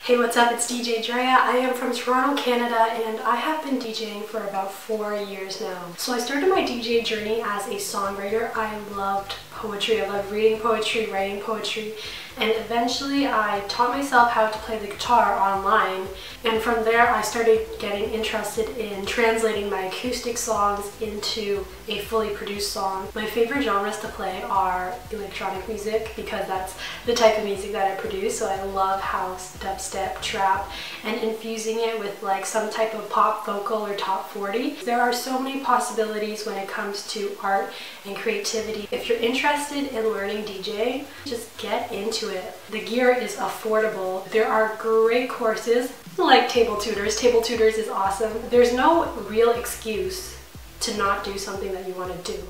Hey, what's up? It's DJ Dr3a. I am from Toronto, Canada, and I have been DJing for about 4 years now. So I started my DJ journey as a songwriter. I loved poetry. I loved reading poetry, writing poetry, and eventually I taught myself how to play the guitar online. And from there I started getting interested in translating my acoustic songs into a fully produced song. My favorite genres to play are electronic music because that's the type of music that I produce. So I love house, dubstep, trap, and infusing it with like some type of pop vocal or top 40. There are so many possibilities when it comes to art and creativity. If you're interested in learning DJ, just get into it. The gear is affordable. There are great courses like Table Tutors. Table Tutors is awesome. There's no real excuse to not do something that you want to do.